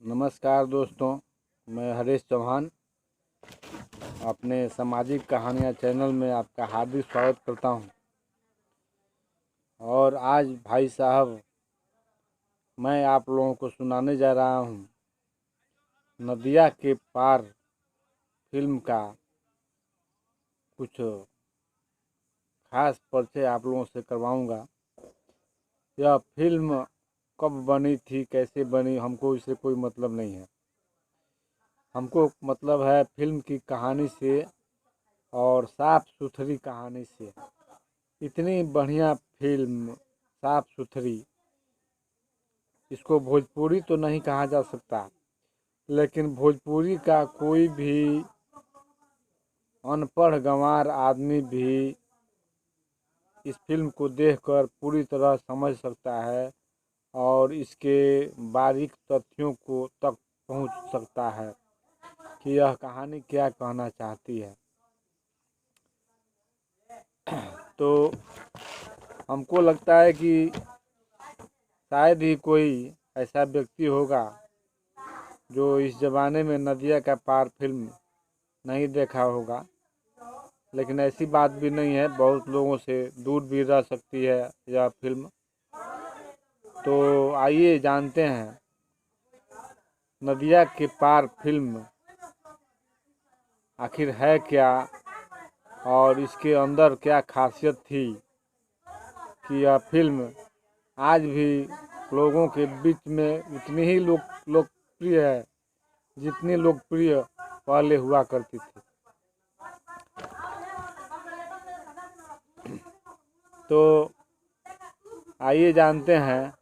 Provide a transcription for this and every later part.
नमस्कार दोस्तों, मैं हरीश चौहान अपने सामाजिक कहानियाँ चैनल में आपका हार्दिक स्वागत करता हूं। और आज भाई साहब मैं आप लोगों को सुनाने जा रहा हूं नदिया के पार फिल्म का कुछ खास परिचय आप लोगों से करवाऊंगा। यह फिल्म कब बनी थी, कैसे बनी, हमको इससे कोई मतलब नहीं है। हमको मतलब है फिल्म की कहानी से और साफ सुथरी कहानी से। इतनी बढ़िया फिल्म, साफ सुथरी, इसको भोजपुरी तो नहीं कहा जा सकता, लेकिन भोजपुरी का कोई भी अनपढ़ गंवार आदमी भी इस फिल्म को देखकर पूरी तरह समझ सकता है और इसके बारीक तथ्यों को तक पहुंच सकता है कि यह कहानी क्या कहना चाहती है। तो हमको लगता है कि शायद ही कोई ऐसा व्यक्ति होगा जो इस ज़माने में नदिया का पार फिल्म नहीं देखा होगा, लेकिन ऐसी बात भी नहीं है, बहुत लोगों से दूर भी रह सकती है यह फिल्म। तो आइए जानते हैं नदिया के पार फिल्म आखिर है क्या और इसके अंदर क्या खासियत थी कि यह फिल्म आज भी लोगों के बीच में उतनी ही लोकप्रिय है जितनी लोकप्रिय पहले हुआ करती थी। तो आइए जानते हैं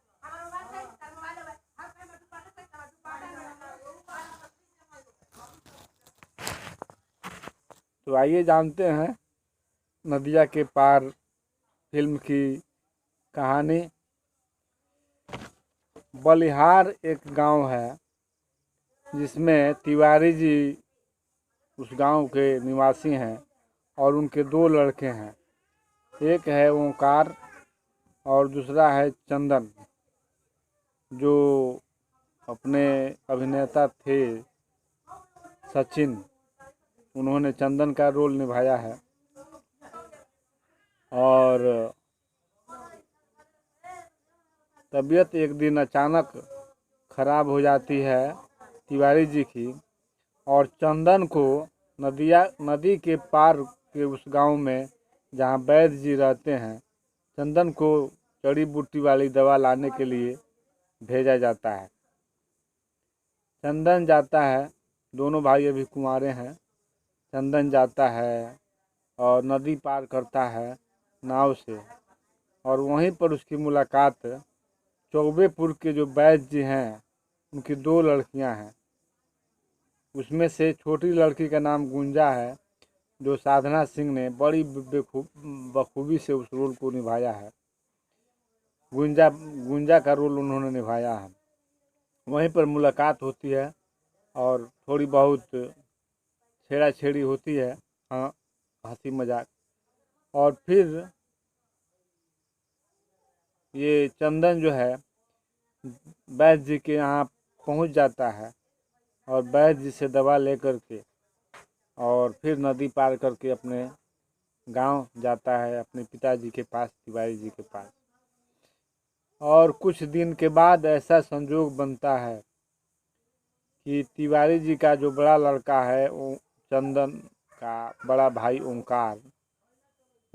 नदिया के पार फिल्म की कहानी। बलिहार एक गांव है जिसमें तिवारी जी उस गांव के निवासी हैं और उनके दो लड़के हैं। एक है ओंकार और दूसरा है चंदन, जो अपने अभिनेता थे सचिन। उन्होंने चंदन का रोल निभाया है। और तबीयत एक दिन अचानक खराब हो जाती है तिवारी जी की, और चंदन को नदी के पार के उस गांव में जहां वैद्य जी रहते हैं, चंदन को जड़ी बूटी वाली दवा लाने के लिए भेजा जाता है। चंदन जाता है, दोनों भाई अभी कुंवारे हैं। चंदन जाता है और नदी पार करता है नाव से, और वहीं पर उसकी मुलाकात चौबेपुर के जो वैद्य जी हैं उनकी दो लड़कियां हैं। उसमें से छोटी लड़की का नाम गुंजा है, जो साधना सिंह ने बड़ी बखूबी से उस रोल को निभाया है। गुंजा का रोल उन्होंने निभाया है। वहीं पर मुलाकात होती है और थोड़ी बहुत छेड़ा छेड़ी होती है, हाँ, हंसी मजाक। और फिर ये चंदन जो है वैद्य जी के यहाँ पहुँच जाता है और वैद्य जी से दवा लेकर के और फिर नदी पार करके अपने गांव जाता है, अपने पिताजी के पास, तिवारी जी के पास। और कुछ दिन के बाद ऐसा संजोग बनता है कि तिवारी जी का जो बड़ा लड़का है, चंदन का बड़ा भाई ओंकार,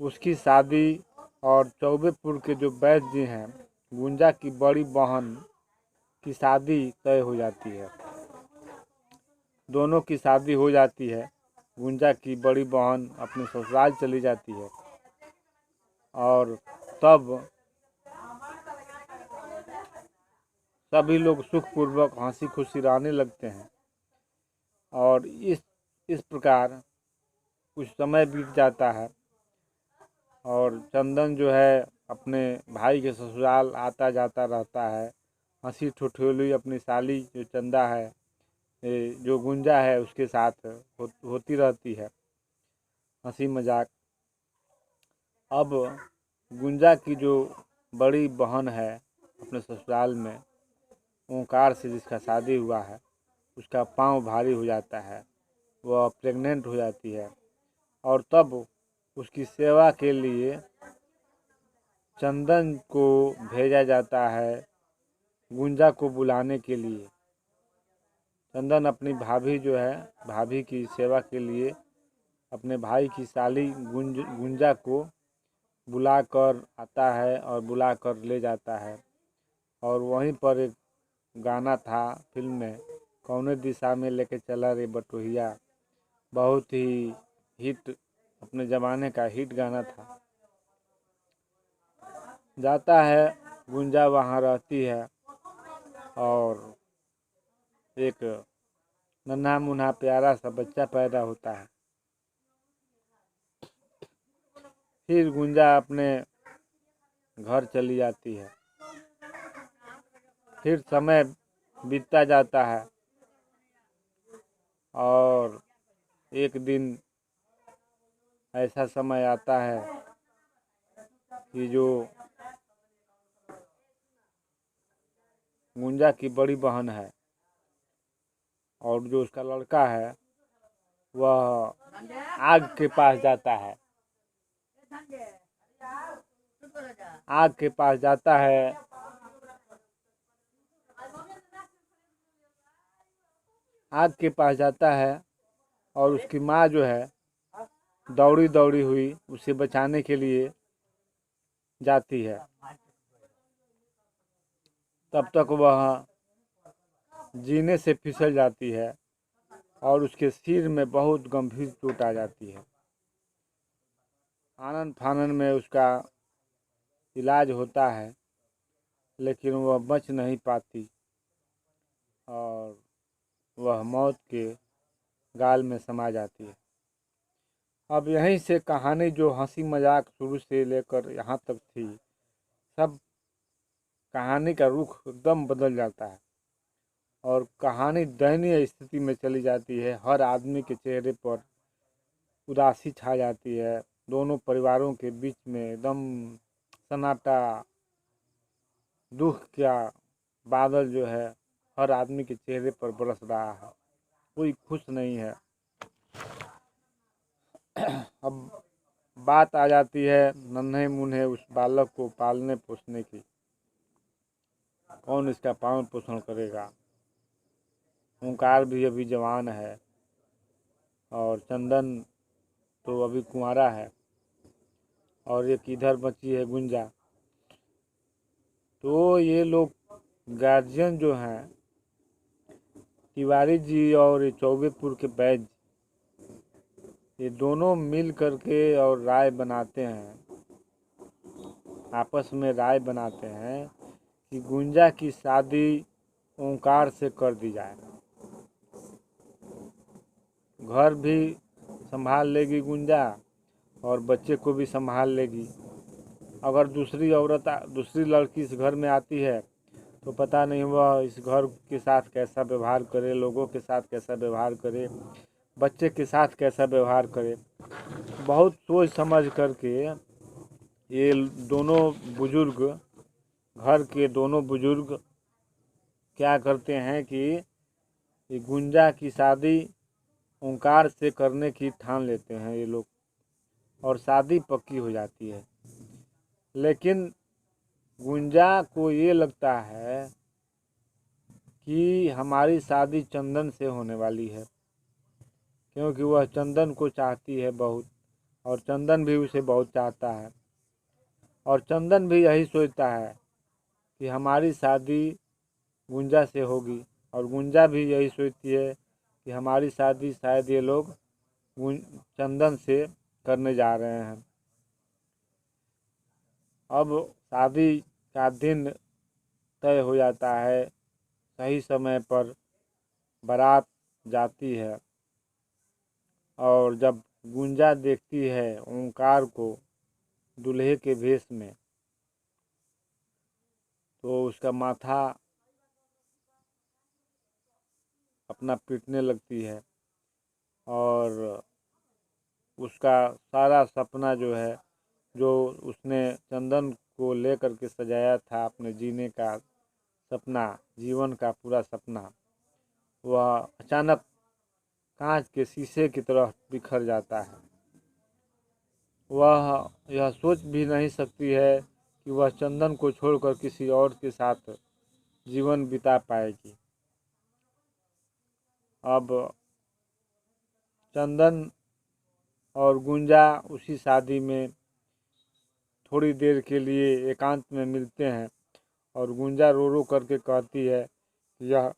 उसकी शादी और चौबेपुर के जो वैद्य जी हैं, गुंजा की बड़ी बहन की शादी तय हो जाती है। दोनों की शादी हो जाती है। गुंजा की बड़ी बहन अपने ससुराल चली जाती है और तब सभी लोग सुखपूर्वक हंसी खुशी रहने लगते हैं। और इस प्रकार कुछ समय बीत जाता है और चंदन जो है अपने भाई के ससुराल आता जाता रहता है। हंसी ठिठोली अपनी साली जो चंदा है, जो गुंजा है, उसके साथ होती रहती है, हंसी मजाक। अब गुंजा की जो बड़ी बहन है अपने ससुराल में, ओंकार से जिसका शादी हुआ है उसका पाँव भारी हो जाता है, वह प्रेग्नेंट हो जाती है और तब उसकी सेवा के लिए चंदन को भेजा जाता है गुंजा को बुलाने के लिए। चंदन अपनी भाभी जो है, भाभी की सेवा के लिए अपने भाई की साली गुंजा को बुलाकर आता है और बुलाकर ले जाता है। और वहीं पर एक गाना था फिल्म में, कौने दिशा में लेके चला रे बटोहिया, बहुत ही हिट, अपने ज़माने का हिट गाना था। जाता है, गुंजा वहाँ रहती है और एक नन्हा मुन्हा प्यारा सा बच्चा पैदा होता है। फिर गुंजा अपने घर चली जाती है। फिर समय बीतता जाता है और एक दिन ऐसा समय आता है कि जो गुंजा की बड़ी बहन है और जो उसका लड़का है वह आग के पास जाता है। आग के पास जाता है आग के पास जाता है और उसकी माँ जो है दौड़ी दौड़ी हुई उसे बचाने के लिए जाती है। तब तक वह जीने से फिसल जाती है और उसके सिर में बहुत गंभीर चोट आ जाती है। आनन फानन में उसका इलाज होता है लेकिन वह बच नहीं पाती और वह मौत के गाल में समा जाती है। अब यहीं से कहानी जो हंसी मजाक शुरू से लेकर यहाँ तक थी, सब कहानी का रुख एकदम बदल जाता है और कहानी दयनीय स्थिति में चली जाती है। हर आदमी के चेहरे पर उदासी छा जाती है। दोनों परिवारों के बीच में एकदम सन्नाटा, दुख का बादल जो है हर आदमी के चेहरे पर बरस रहा है, कोई खुश नहीं है। अब बात आ जाती है नन्हे मुन्हे उस बालक को पालने पोसने की। कौन इसका पालन पोषण करेगा? ओंकार भी अभी जवान है और चंदन तो अभी कुंवारा है और एक इधर बची है गुंजा। तो ये लोग गार्जियन जो हैं, तिवारी जी और ये चौबेपुर के बैज, ये दोनों मिल करके और राय बनाते हैं, आपस में राय बनाते हैं कि गुंजा की शादी ओंकार से कर दी जाए। घर भी संभाल लेगी गुंजा और बच्चे को भी संभाल लेगी। अगर दूसरी लड़की इस घर में आती है तो पता नहीं वह इस घर के साथ कैसा व्यवहार करे, लोगों के साथ कैसा व्यवहार करे, बच्चे के साथ कैसा व्यवहार करे। बहुत सोच समझ करके ये दोनों बुजुर्ग, घर के दोनों बुजुर्ग क्या करते हैं कि ये गुंजा की शादी ओंकार से करने की ठान लेते हैं ये लोग और शादी पक्की हो जाती है। लेकिन गुंजा को ये लगता है कि हमारी शादी चंदन से होने वाली है, क्योंकि वह चंदन को चाहती है बहुत और चंदन भी उसे बहुत चाहता है और चंदन भी यही सोचता है कि हमारी शादी गुंजा से होगी और गुंजा भी यही सोचती है कि हमारी शादी शायद ये लोग चंदन से करने जा रहे हैं। अब शादी का दिन तय हो जाता है, सही समय पर बारात जाती है और जब गुंजा देखती है ओंकार को दूल्हे के भेष में तो उसका माथा अपना पीटने लगती है और उसका सारा सपना जो है, जो उसने चंदन को लेकर के सजाया था अपने जीने का सपना, जीवन का पूरा सपना, वह अचानक कांच के शीशे की तरह बिखर जाता है। वह यह सोच भी नहीं सकती है कि वह चंदन को छोड़कर किसी और के साथ जीवन बिता पाएगी। अब चंदन और गुंजा उसी शादी में थोड़ी देर के लिए एकांत में मिलते हैं और गुंजा रो रो करके कहती है कि यह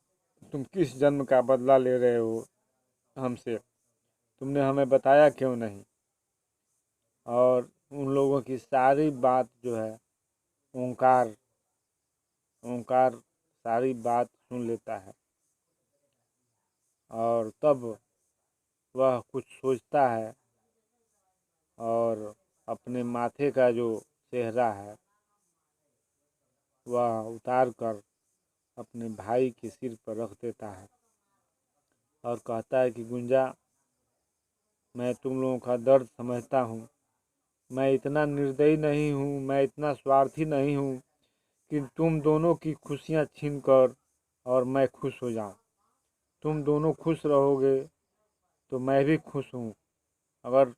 तुम किस जन्म का बदला ले रहे हो हमसे, तुमने हमें बताया क्यों नहीं। और उन लोगों की सारी बात जो है ओंकार ओंकार सारी बात सुन लेता है और तब वह कुछ सोचता है और अपने माथे का जो सेहरा है वह उतार कर अपने भाई के सिर पर रख देता है और कहता है कि गुंजा, मैं तुम लोगों का दर्द समझता हूँ। मैं इतना निर्दयी नहीं हूँ, मैं इतना स्वार्थी नहीं हूँ कि तुम दोनों की खुशियाँ छीन कर और मैं खुश हो जाऊँ। तुम दोनों खुश रहोगे तो मैं भी खुश हूँ। अगर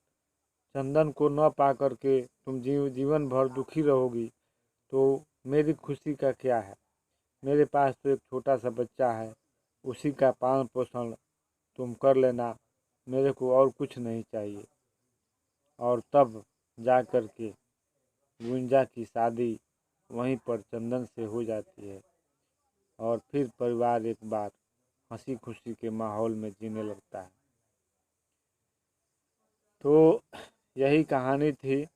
चंदन को न पा करके तुम जीवन भर दुखी रहोगी तो मेरी खुशी का क्या है। मेरे पास तो एक छोटा सा बच्चा है, उसी का पालन पोषण तुम कर लेना, मेरे को और कुछ नहीं चाहिए। और तब जा कर के गुंजा की शादी वहीं पर चंदन से हो जाती है और फिर परिवार एक बार हंसी खुशी के माहौल में जीने लगता है। तो यही कहानी थी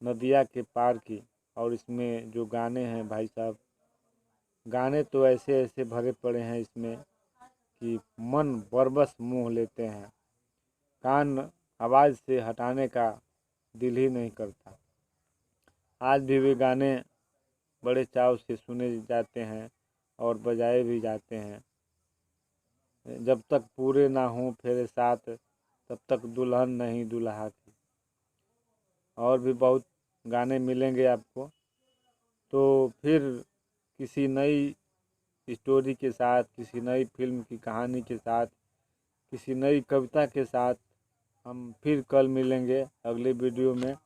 नदिया के पार की। और इसमें जो गाने हैं भाई साहब, गाने तो ऐसे ऐसे भरे पड़े हैं इसमें कि मन बरबस मोह लेते हैं, कान आवाज़ से हटाने का दिल ही नहीं करता। आज भी वे गाने बड़े चाव से सुने जाते हैं और बजाए भी जाते हैं। जब तक पूरे ना हों फेरे साथ तब तक दुल्हन नहीं दुल्हा की। और भी बहुत गाने मिलेंगे आपको। तो फिर किसी नई स्टोरी के साथ, किसी नई फिल्म की कहानी के साथ, किसी नई कविता के साथ हम फिर कल मिलेंगे अगले वीडियो में।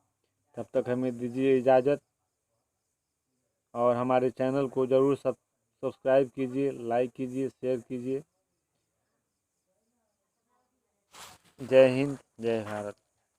तब तक हमें दीजिए इजाज़त और हमारे चैनल को ज़रूर सब्सक्राइब कीजिए, लाइक कीजिए, शेयर कीजिए। जय हिंद, जय भारत।